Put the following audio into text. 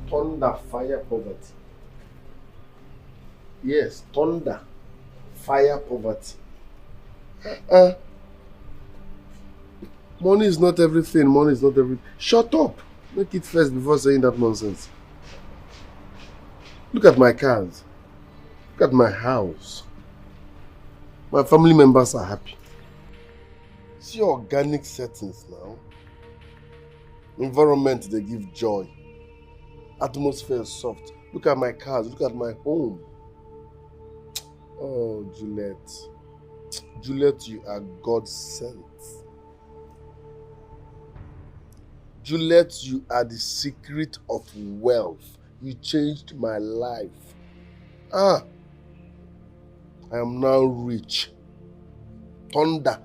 Thunder, fire, poverty. Yes, thunder, fire, poverty. Money is not everything. Money is not everything. Shut up. Make it first before saying that nonsense. Look at my cars. Look at my house. My family members are happy. See organic settings now. Environment, they give joy. Atmosphere is soft. Look at my cars. Look at my home. Oh, Juliet. Juliet, you are God sent. Juliet, you are the secret of wealth. You changed my life. I am now rich. Thunder,